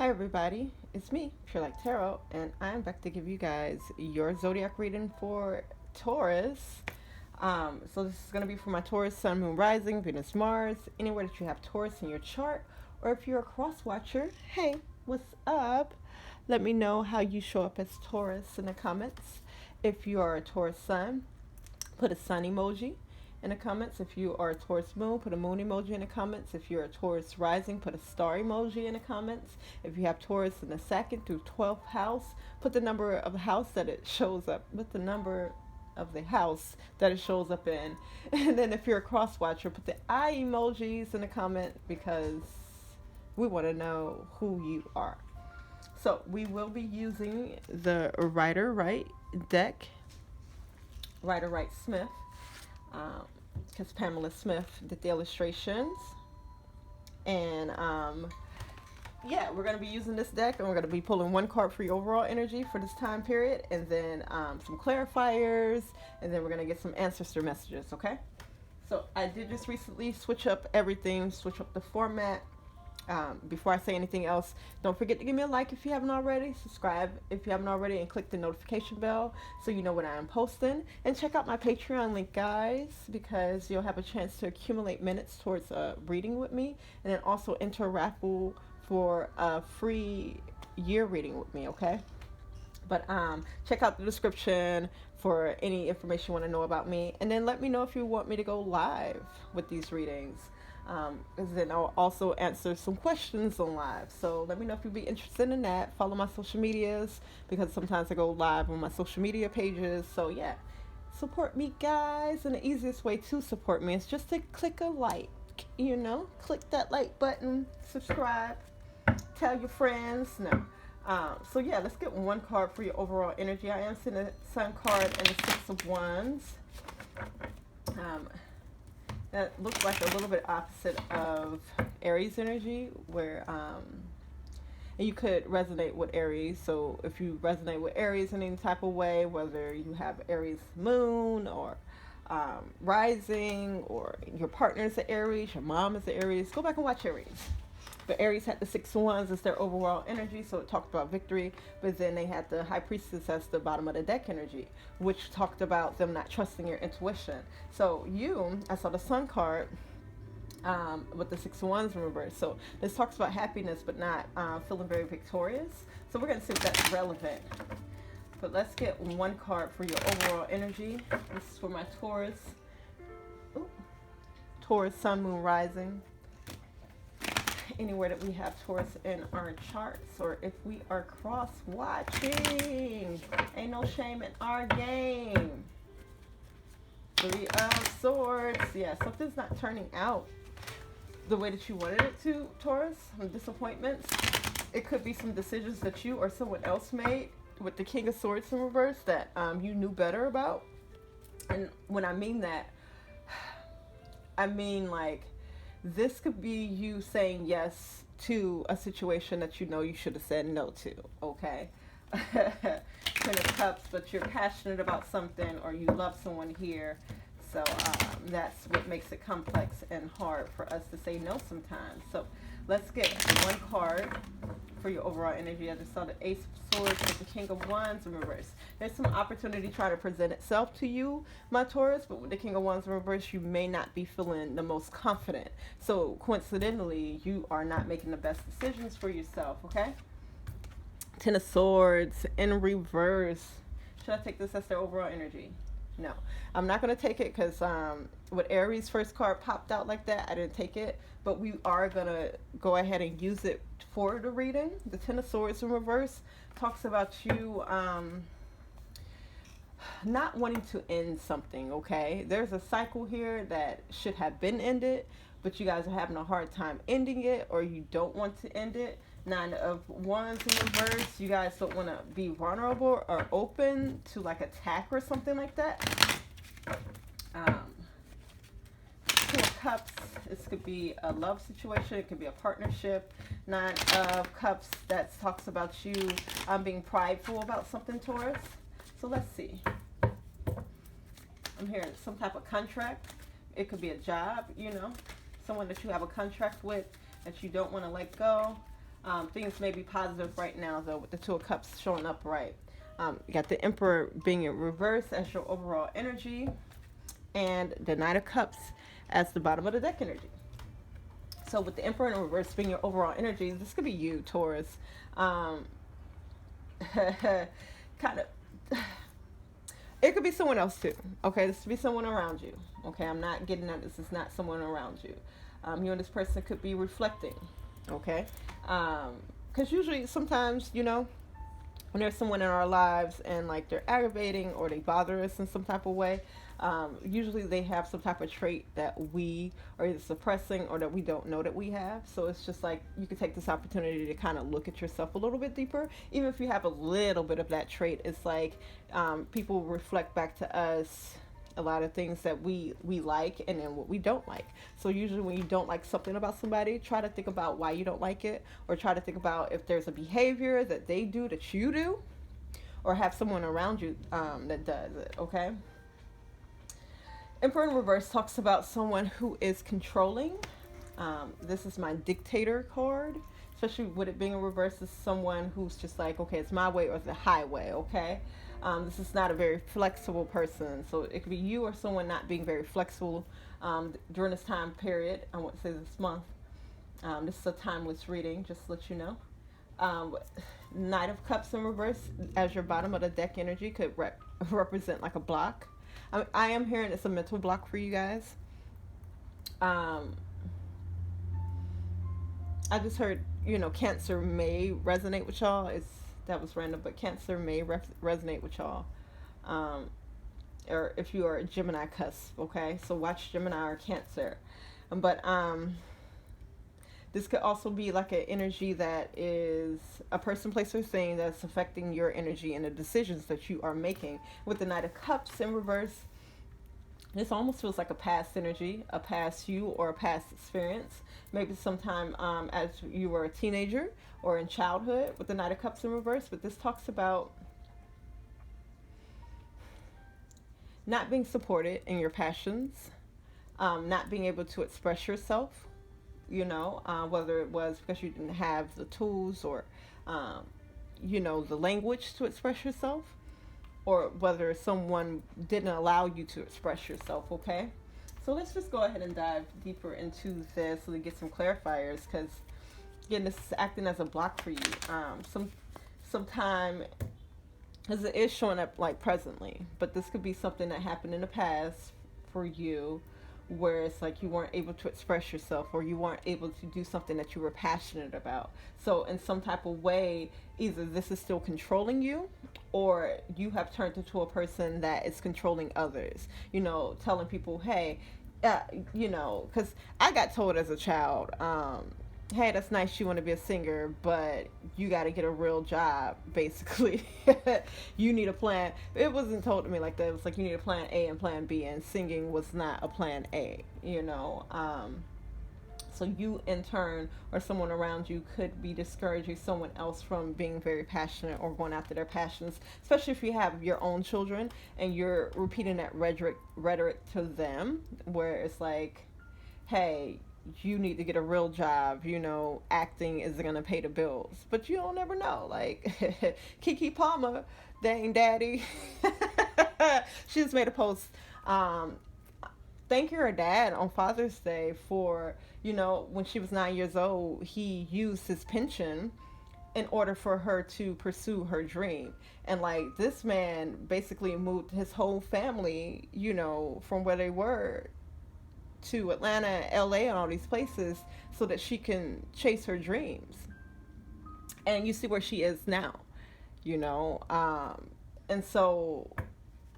Hi everybody, it's me, PureLightTarot, and I'm back to give you guys your zodiac reading for Taurus. So this is going to be for my Taurus, Sun, Moon, Rising, Venus, Mars, anywhere that you have Taurus in your chart, or if you're a cross watcher, hey, what's up? Let me know how you show up as Taurus in the comments. If you are a Taurus Sun, put a sun emoji in the comments. If you are a Taurus moon, put a moon emoji in the comments. If you're a Taurus rising, put a star emoji in the comments. If you have Taurus in the second through 12th house, put the number of the house that it shows up with the number of the house that it shows up in. And then if you're a cross watcher, put the eye emojis in the comment because we want to know who you are. So we will be using the Rider-Waite deck, Rider-Waite Smith, because Pamela Smith did the illustrations. And yeah, we're going to be using this deck, and we're going to be pulling one card for your overall energy for this time period, and then some clarifiers, and then we're going to get some ancestor messages, okay? So I did just recently switch up everything, switch up the format. Before I say anything else, don't forget to give me a like if you haven't already, subscribe if you haven't already, and click the notification bell so you know when I am posting. And check out my Patreon link, guys, because you'll have a chance to accumulate minutes towards reading with me, and then also enter a raffle for a free year reading with me, okay? But check out the description for any information you want to know about me, and then let me know if you want me to go live with these readings. Because then I'll also answer some questions on live. So let me know if you'd be interested in that. Follow my social medias because sometimes I go live on my social media pages. So yeah, support me, guys. And the easiest way to support me is just to click a like. You know, click that like button, subscribe, tell your friends. No. So yeah, let's get one card for your overall energy. I am seeing the Sun card and the Six of Wands. That looks like a little bit opposite of Aries energy, where and you could resonate with Aries. So if you resonate with Aries in any type of way, whether you have Aries moon or rising, or your partner is an Aries, your mom is an Aries, go back and watch Aries. But Aries had the Six of Wands as their overall energy, so it talked about victory. But then they had the High Priestess as the bottom of the deck energy, which talked about them not trusting your intuition. So I saw the Sun card with the Six of Wands in reverse. So this talks about happiness, but not feeling very victorious. So we're going to see if that's relevant. But let's get one card for your overall energy. This is for my Taurus. Ooh. Taurus, Sun, Moon, Rising. Anywhere that we have Taurus in our charts, or if we are cross-watching. Ain't no shame in our game. Three of Swords. Yeah, something's not turning out the way that you wanted it to, Taurus. Some disappointments. It could be some decisions that you or someone else made with the King of Swords in reverse that you knew better about. And when I mean that, I mean like, this could be you saying yes to a situation that you know you should have said no to, okay? Ten of Cups, but you're passionate about something, or you love someone here. So that's what makes it complex and hard for us to say no sometimes. So let's get one card for your overall energy. I just saw the Ace of Swords with the King of Wands in reverse. There's some opportunity trying to present itself to you, my Taurus, but with the King of Wands in reverse, you may not be feeling the most confident. So coincidentally, you are not making the best decisions for yourself, okay? Ten of Swords in reverse. Should I take this as their overall energy? No, I'm not going to take it because with Aries' first card popped out like that, I didn't take it. But we are going to go ahead and use it for the reading. The Ten of Swords in reverse talks about you not wanting to end something, okay? There's a cycle here that should have been ended, but you guys are having a hard time ending it, or you don't want to end it. Nine of Wands in reverse. You guys don't want to be vulnerable or open to like attack or something like that. Two of Cups. This could be a love situation. It could be a partnership. Nine of Cups. That talks about you being prideful about something, Taurus. So let's see. I'm hearing some type of contract. It could be a job, you know, someone that you have a contract with that you don't want to let go. Things may be positive right now, though, with the Two of Cups showing up right. You got the Emperor being in reverse as your overall energy, and the Knight of Cups as the bottom of the deck energy. So with the Emperor in reverse being your overall energy, this could be you, Taurus. Kind of. It could be someone else too. Okay, this could be someone around you. Okay, I'm not getting at this is not someone around you. You and this person could be reflecting. Okay, because usually, sometimes, when there's someone in our lives and like they're aggravating or they bother us in some type of way, usually they have some type of trait that we are either suppressing or that we don't know that we have. So it's just like you can take this opportunity to kind of look at yourself a little bit deeper. Even if you have a little bit of that trait, it's like people reflect back to us a lot of things that we like and then what we don't like. So usually when you don't like something about somebody, try to think about why you don't like it, or try to think about if there's a behavior that they do that you do, or have someone around you that does it. Okay. Emperor in reverse talks about someone who is controlling. This is my dictator card, especially with it being in reverse. Is someone who's just like, okay, it's my way or the highway. Okay. This is not a very flexible person. So it could be you or someone not being very flexible during this time period. I won't say this month. This is a timeless reading, just to let you know. Knight of Cups in reverse as your bottom of the deck energy could represent like a block. I am hearing it's a mental block for you guys. I just heard, Cancer may resonate with y'all. That was random, but Cancer may resonate with y'all. Or if you are a Gemini cusp, okay? So watch Gemini or Cancer. But this could also be like an energy that is a person, place, or thing that's affecting your energy and the decisions that you are making. With the Knight of Cups in reverse, this almost feels like a past energy, a past you or a past experience. Maybe sometime as you were a teenager or in childhood with the Knight of Cups in reverse. But this talks about not being supported in your passions, not being able to express yourself, whether it was because you didn't have the tools or, the language to express yourself, or whether someone didn't allow you to express yourself. Okay, so let's just go ahead and dive deeper into this so we get some clarifiers, because again, this is acting as a block for you. Sometime, because it is showing up like presently, but this could be something that happened in the past for you, where it's like you weren't able to express yourself, or you weren't able to do something that you were passionate about. So in some type of way, either this is still controlling you, or you have turned into a person that is controlling others, telling people, hey, because I got told as a child, hey, that's nice, you want to be a singer, but you got to get a real job, basically. You need a plan. It wasn't told to me like that. It was like you need a plan A and plan B, and singing was not a plan A, So you, in turn, or someone around you could be discouraging someone else from being very passionate or going after their passions, especially if you have your own children and you're repeating that rhetoric to them, where it's like, hey, you need to get a real job, acting isn't going to pay the bills. But you don't never know. Like Kiki Palmer, dang daddy, she just made a post thank her dad on Father's Day for, when she was 9 years old, he used his pension in order for her to pursue her dream. And like this man basically moved his whole family, from where they were to Atlanta, LA, and all these places so that she can chase her dreams. And you see where she is now, and so,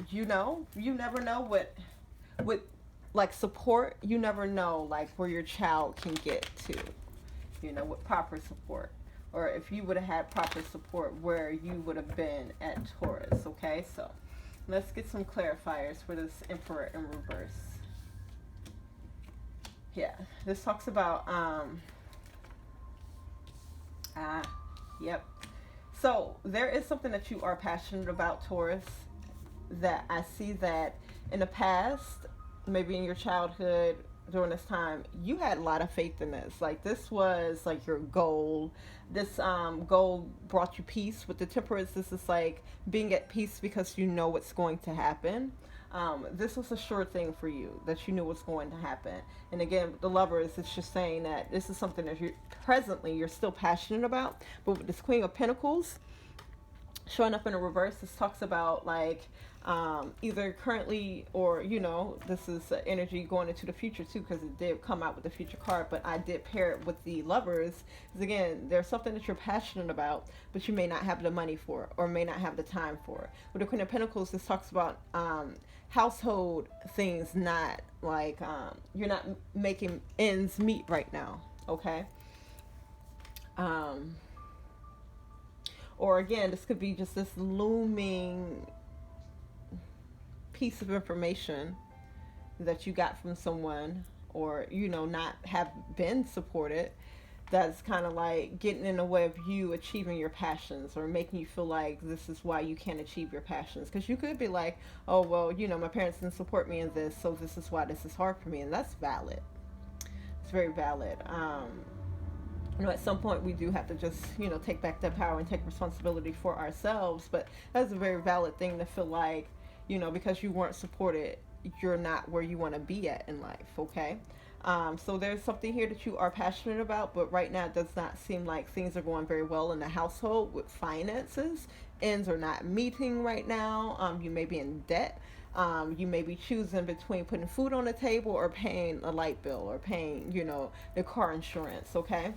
you never know what like support, you never know like where your child can get to, with proper support, or if you would have had proper support, where you would have been at Taurus. Okay, so let's get some clarifiers for this Emperor in reverse. Yeah, this talks about yep. So there is something that you are passionate about, Taurus, that I see that in the past, maybe in your childhood, during this time, you had a lot of faith in this. Like, this was like your goal. This goal brought you peace. With the Temperance, this is like being at peace because you know what's going to happen. This was a sure thing for you, that you knew what's going to happen. And again, with the Lovers, it's just saying that this is something that you're still passionate about. But with this Queen of Pentacles showing up in a reverse, this talks about like either currently, or this is energy going into the future too, because it did come out with the future card, but I did pair it with the Lovers, because again, there's something that you're passionate about, but you may not have the money for it, or may not have the time for it. With the Queen of Pentacles, this talks about household things, not like you're not making ends meet right now. Okay. Or again, this could be just this looming piece of information that you got from someone, or not have been supported, that's kind of like getting in the way of you achieving your passions, or making you feel like this is why you can't achieve your passions. Because you could be like, oh well, my parents didn't support me in this, so this is why this is hard for me. And that's valid. It's very valid. At some point we do have to just take back that power and take responsibility for ourselves. But that's a very valid thing to feel like, because you weren't supported, you're not where you want to be at in life. Okay. So there's something here that you are passionate about, but right now it does not seem like things are going very well in the household with finances. Ends are not meeting right now. You may be in debt. You may be choosing between putting food on the table or paying a light bill, or paying, the car insurance. Okay.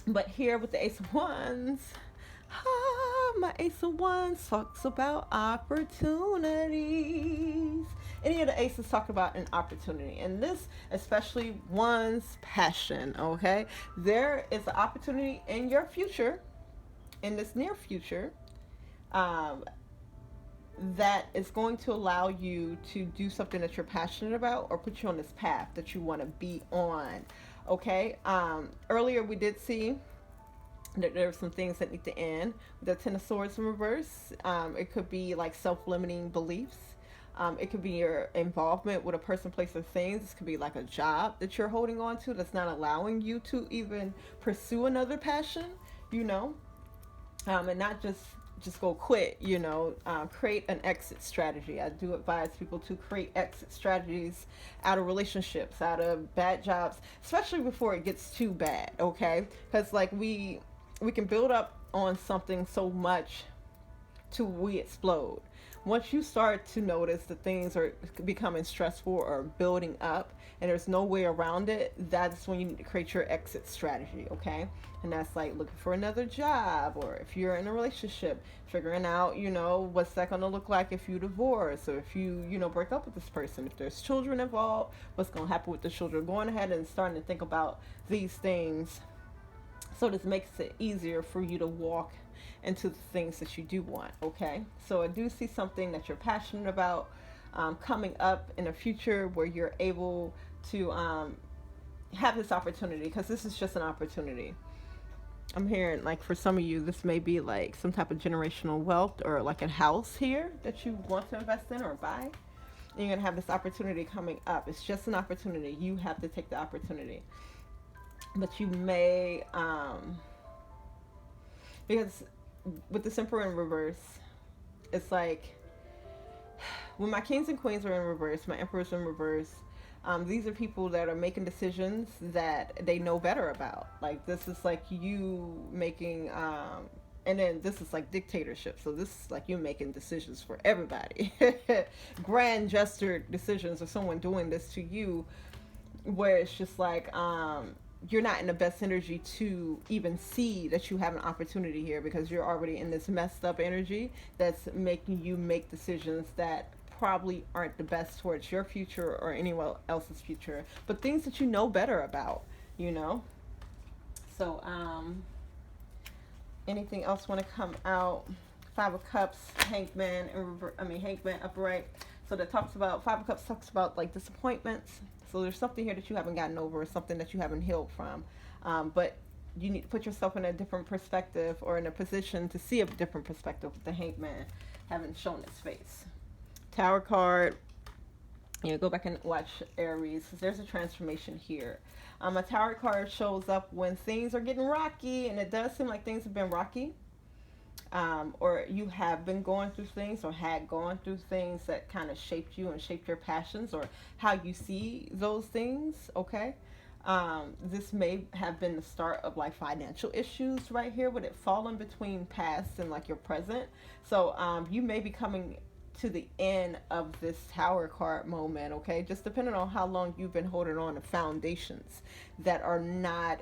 But here with the Ace of Wands, my Ace of Wands talks about opportunities. Any of the aces talk about an opportunity, and this especially one's passion. Okay, there is an opportunity in your future, in this near future, that is going to allow you to do something that you're passionate about, or put you on this path that you want to be on. Okay. Earlier we did see that there are some things that need to end. The Ten of Swords in reverse. It could be like self-limiting beliefs. It could be your involvement with a person, place, or things. This could be like a job that you're holding on to that's not allowing you to even pursue another passion. And not just go quit. Create an exit strategy. I do advise people to create exit strategies out of relationships, out of bad jobs, especially before it gets too bad. Okay, because like we can build up on something so much till we explode. Once you start to notice that things are becoming stressful or building up and there's no way around it, that's when you need to create your exit strategy. Okay. And that's like looking for another job, or if you're in a relationship, figuring out, what's that going to look like if you divorce, or if you, break up with this person. If there's children involved, what's going to happen with the children? Going ahead and starting to think about these things, so this makes it easier for you to walk into the things that you do want. Okay. So I do see something that you're passionate about coming up in the future, where you're able to have this opportunity, because this is just an opportunity. I'm hearing like for some of you, this may be like some type of generational wealth, or like a house here that you want to invest in or buy. And you're going to have this opportunity coming up. It's just an opportunity. You have to take the opportunity. But you may, because with the Emperor in reverse, it's like when my Kings and Queens are in reverse, my Emperor's in reverse. These are people that are making decisions that they know better about. Like, this is like you making, and then this is like dictatorship. So this is like you making decisions for everybody. Grand gesture decisions of someone doing this to you, where it's just like, you're not in the best energy to even see that you have an opportunity here, because you're already in this messed up energy that's making you make decisions that probably aren't the best towards your future or anyone else's future, but things that you know better about. So anything else want to come out? Five of Cups, Hangman, Hangman upright. So that talks about, Five of Cups talks about like disappointments. So there's something here that you haven't gotten over, or something that you haven't healed from. But you need to put yourself in a different perspective, or in a position to see a different perspective with the Hangman having shown its face. Tower card, Yeah, go back and watch Aries. There's a transformation here. A tower card shows up when things are getting rocky, and it does seem like things have been rocky. Or you have been going through things or had gone through things that kind of shaped you and shaped your passions or how you see those things. Okay. This may have been the start of like financial issues right here with it falling between past and like your present. So you may be coming to the end of this tower card moment. Okay, just depending on how long you've been holding on to foundations that are not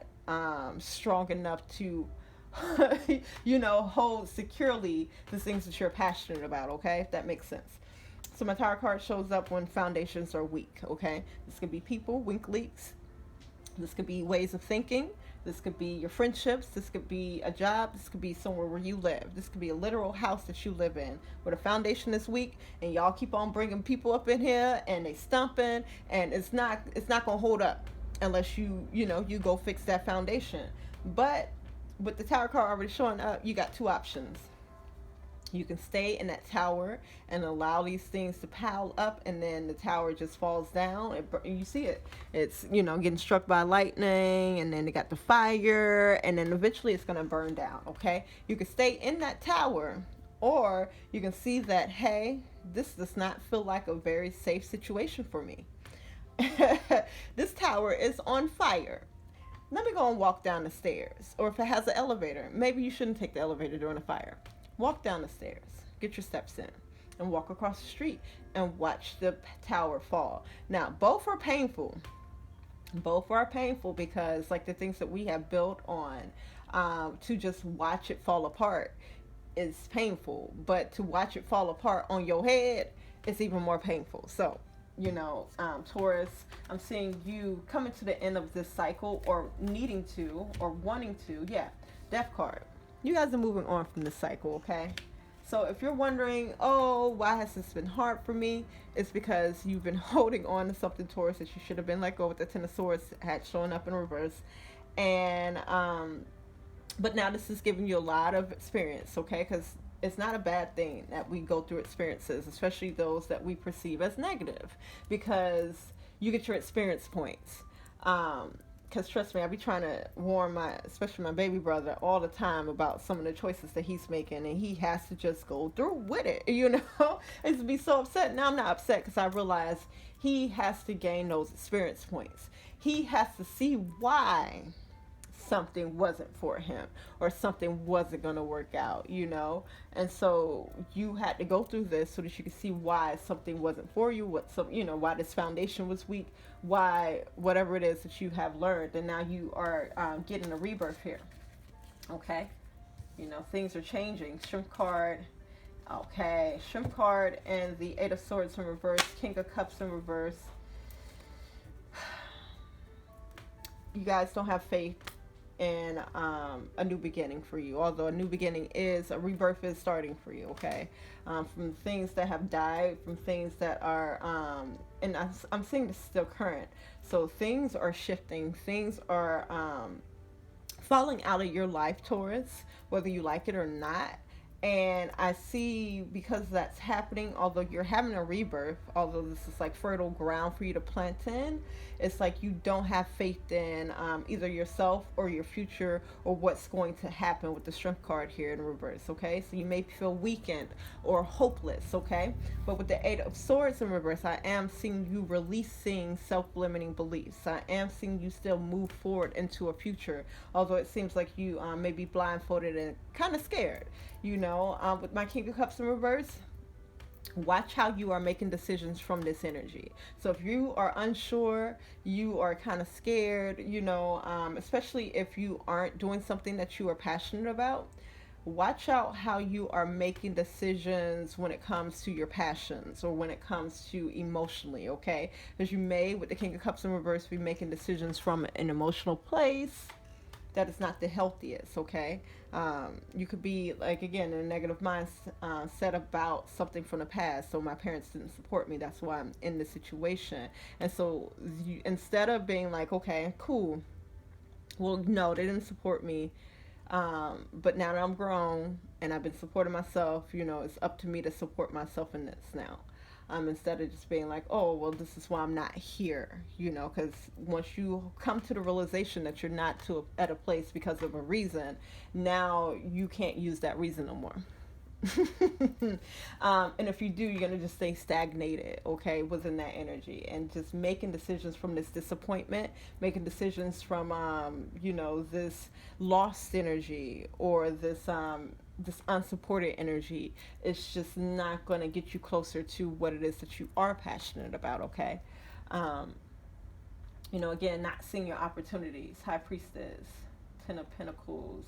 strong enough to hold securely the things that you're passionate about, okay? If that makes sense. So my tower card shows up when foundations are weak, okay? This could be people, weak leaks. This could be ways of thinking. This could be your friendships. This could be a job. This could be somewhere where you live. This could be a literal house that you live in where the foundation is weak and y'all keep on bringing people up in here and they stumping and it's not going to hold up unless you go fix that foundation. But with the tower card already showing up, you got two options. You can stay in that tower and allow these things to pile up, and then the tower just falls down. You see it. It's, getting struck by lightning, and then they got the fire, and then eventually it's going to burn down, okay? You can stay in that tower, or you can see that, hey, this does not feel like a very safe situation for me. This tower is on fire. Let me go and walk down the stairs. Or if it has an elevator, maybe you shouldn't take the elevator during a fire. Walk down the stairs, get your steps in, and walk across the street and watch the tower fall. Now, both are painful. Both are painful because, like, the things that we have built on, to just watch it fall apart is painful. But to watch it fall apart on your head is even more painful. So, Taurus, I'm seeing you coming to the end of this cycle or needing to or wanting to. Yeah, Death card. You guys are moving on from this cycle, okay? So if you're wondering, oh, why has this been hard for me? It's because you've been holding on to something, Taurus, that you should have been let go with the Ten of Swords had shown up in reverse. And, but now this is giving you a lot of experience, okay? Because it's not a bad thing that we go through experiences, especially those that we perceive as negative, because you get your experience points. Because trust me, I be trying to warn especially my baby brother all the time about some of the choices that he's making, and he has to just go through with it, and to be so upset. Now I'm not upset because I realize he has to gain those experience points. He has to see why something wasn't for him or something wasn't going to work out, and so you had to go through this so that you could see why something wasn't for you, why this foundation was weak, why whatever it is that you have learned, and now you are getting a rebirth here. Okay, things are changing. Shrimp card. Okay, Shrimp card and the Eight of Swords in reverse, King of Cups in reverse. You guys don't have faith in a new beginning for you, although a new beginning is a rebirth is starting for you, okay? From things that have died, from things that are and I'm seeing this still current, so things are shifting, things are falling out of your life, Taurus, whether you like it or not. And I see, because that's happening, although you're having a rebirth, although this is like fertile ground for you to plant in, it's like you don't have faith in either yourself or your future or what's going to happen with the Strength card here in reverse, okay? So you may feel weakened or hopeless, okay? But with the Eight of Swords in reverse, I am seeing you releasing self-limiting beliefs. I am seeing you still move forward into a future, although it seems like you may be blindfolded and kind of scared. With my King of Cups in reverse, watch how you are making decisions from this energy. So if you are unsure, you are kind of scared, especially if you aren't doing something that you are passionate about, watch out how you are making decisions when it comes to your passions or when it comes to emotionally, okay? Because you may, with the King of Cups in reverse, be making decisions from an emotional place that is not the healthiest, okay? You could be, like, again, in a negative mindset about something from the past. So my parents didn't support me. That's why I'm in this situation. And so instead of being like, okay, cool. Well, no, they didn't support me. But now that I'm grown and I've been supporting myself, it's up to me to support myself in this now. instead of just being like, oh, well, this is why I'm not here, you know, because once you come to the realization that you're not at a place because of a reason, now you can't use that reason no more. And if you do, you're gonna just stay stagnated, okay, within that energy, and just making decisions from this disappointment, making decisions from, you know, this lost energy, or this unsupported energy. It's just not gonna get you closer to what it is that you are passionate about, okay. um, you know, again, not seeing your opportunities. High Priestess, Ten of Pentacles,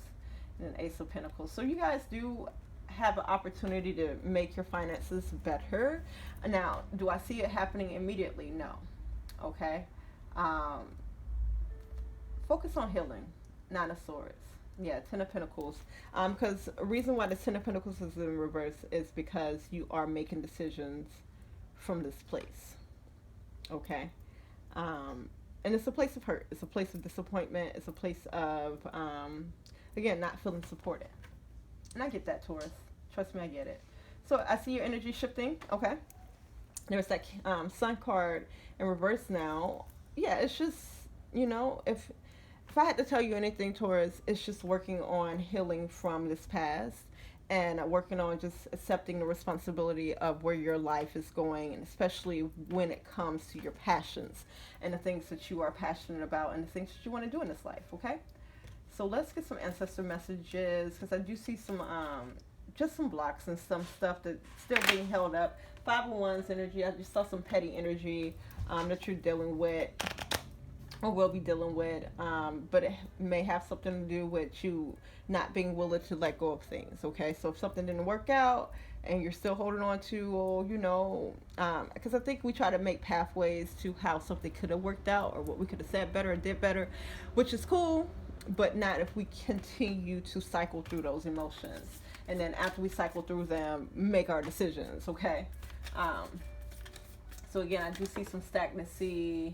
and an Ace of Pentacles. So you guys do have an opportunity to make your finances better. Now, do I see it happening immediately? No. Okay. Um, Focus on healing. Nine of Swords. Yeah, Ten of Pentacles. Because the reason why the Ten of Pentacles is in reverse is because you are making decisions from this place. Okay. And it's a place of hurt. It's a place of disappointment. It's a place of, again, not feeling supported. And I get that, Taurus. Trust me, I get it. So I see your energy shifting. Okay. There's that Sun card in reverse now. Yeah, it's just, you know, if I had to tell you anything, Taurus, it's just working on healing from this past, and working on just accepting the responsibility of where your life is going, and especially when it comes to your passions and the things that you are passionate about and the things that you want to do in this life. Okay. So let's get some ancestor messages, because I do see some, just some blocks and some stuff that's still being held up. 501's energy. I just saw some petty energy that you're dealing with or will be dealing with, but it may have something to do with you not being willing to let go of things. Okay, so if something didn't work out and you're still holding on to, or you know, because I think we try to make pathways to how something could have worked out, or what we could have said better or did better, which is cool, but not if we continue to cycle through those emotions, and then after we cycle through them, make our decisions. Okay. So again, I do see some stagnancy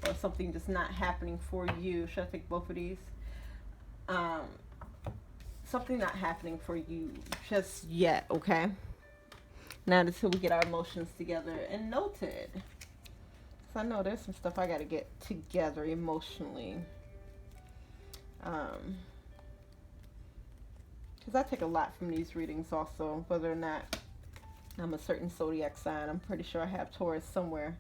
or something just not happening for you. Should I take both of these? Something not happening for you just yet. Okay. Now until we get our emotions together and noted. So I know there's some stuff I got to get together emotionally. Because I take a lot from these readings also, whether or not I'm a certain zodiac sign. I'm pretty sure I have Taurus somewhere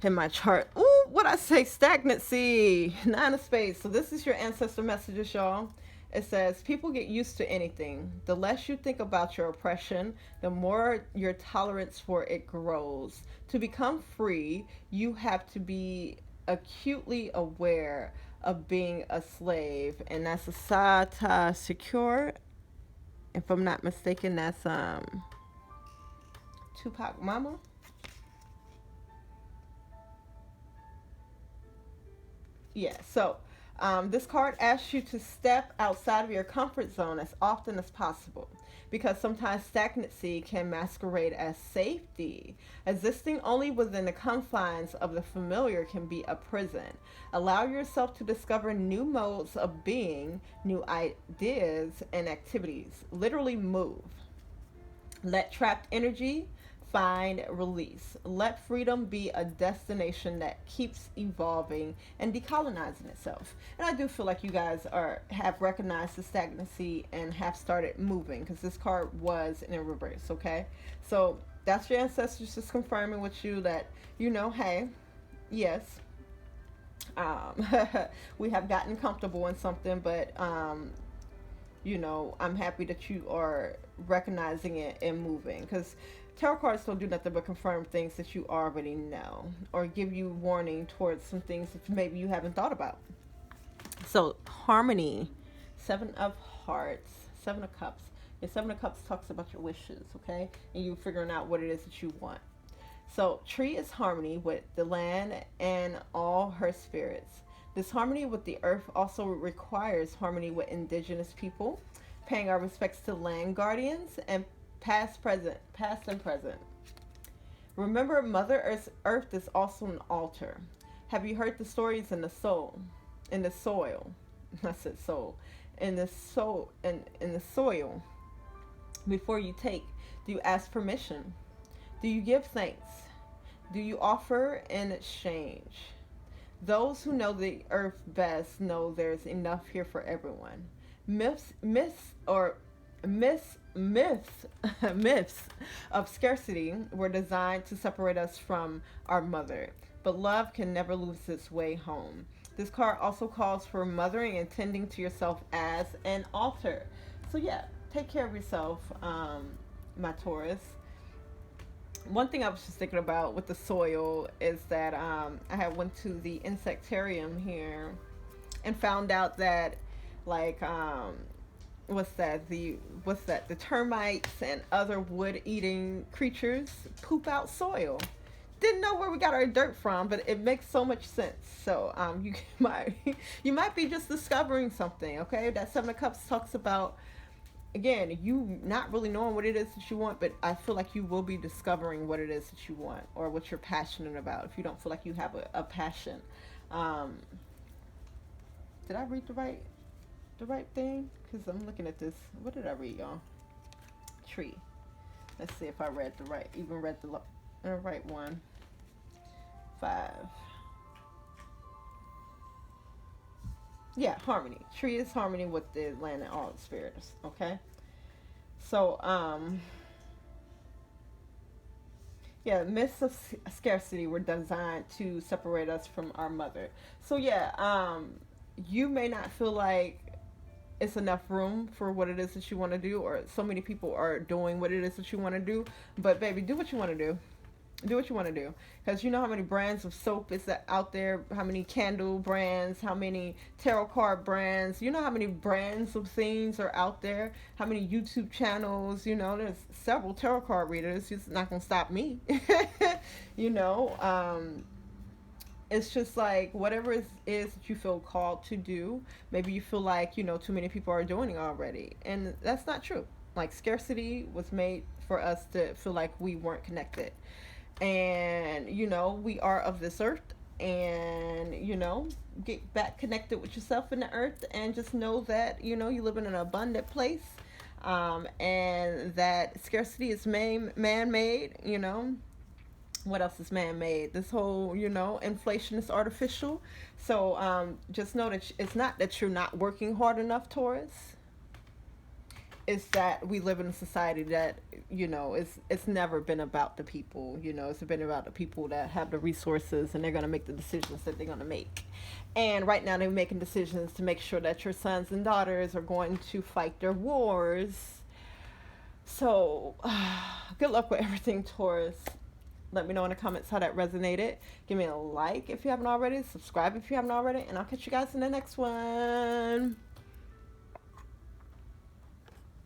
in my chart. Ooh, what I say? Stagnancy. Nine of Spades. So this is your ancestor messages, y'all. It says, people get used to anything. The less you think about your oppression, the more your tolerance for it grows. To become free, you have to be acutely aware of being a slave. And that's a Sata Secure. If I'm not mistaken, that's Tupac Mama. Yeah, so this card asks you to step outside of your comfort zone as often as possible, because sometimes stagnancy can masquerade as safety. Existing only within the confines of the familiar can be a prison. Allow yourself to discover new modes of being, new ideas and activities. Literally move. Let trapped energy find release. Let freedom be a destination that keeps evolving and decolonizing itself. And I do feel like you guys have recognized the stagnancy and have started moving, because this card was in reverse. Okay, so that's your ancestors just confirming with you that, you know, hey, yes, we have gotten comfortable in something, but you know, I'm happy that you are recognizing it and moving, because tarot cards don't do nothing but confirm things that you already know, or give you warning towards some things that maybe you haven't thought about. So harmony. 7 of Hearts, 7 of Cups. Your 7 of Cups talks about your wishes, okay, and you figuring out what it is that you want. So tree is harmony with the land and all her spirits. This harmony with the earth also requires harmony with indigenous people, paying our respects to land guardians and past and present. Remember, Mother Earth is also an altar. Have you heard the stories in the soil? I said soul. In the soil. Before you take, do you ask permission? Do you give thanks? Do you offer in exchange? Those who know the earth best know there's enough here for everyone. Myths, myths of scarcity were designed to separate us from our mother, but love can never lose its way home. This card also calls for mothering and tending to yourself as an altar. So yeah, take care of yourself, my Taurus. One thing I was just thinking about with the soil is that I had went to the insectarium here and found out that like what's that the termites and other wood eating creatures poop out soil. Didn't know where we got our dirt from, but it makes so much sense. So you might you might be just discovering something. Okay, that Seven of Cups talks about, again, you not really knowing what it is that you want, but I feel like you will be discovering what it is that you want or what you're passionate about. If you don't feel like you have a passion, um, did I read the right thing? Because I'm looking at this. What did I read, y'all? Tree. Let's see if I read the right one. 5. Yeah, harmony. Tree is harmony with the land and all the spirits. Okay. So, yeah, myths of scarcity were designed to separate us from our mother. So yeah, you may not feel like it's enough room for what it is that you want to do, or so many people are doing what it is that you want to do. But baby, do what you want to do. Do what you want to do, because you know how many brands of soap is that out there, how many candle brands, how many tarot card brands, you know how many brands of things are out there, how many YouTube channels, there's several tarot card readers. It's not gonna stop me. you know it's just like whatever is that you feel called to do. Maybe you feel like too many people are doing it already, and that's not true. Like, scarcity was made for us to feel like we weren't connected, and we are of this earth, and get back connected with yourself in the earth, and just know that you live in an abundant place, and that scarcity is man-made. What else is man-made? This whole inflation is artificial. So just know that it's not that you're not working hard enough, Taurus. It's that we live in a society that it's never been about the people. It's been about the people that have the resources, and they're going to make the decisions that they're going to make. And right now they're making decisions to make sure that your sons and daughters are going to fight their wars. So good luck with everything, Taurus. Let me know in the comments how that resonated. Give me a like if you haven't already, subscribe if you haven't already, and I'll catch you guys in the next one.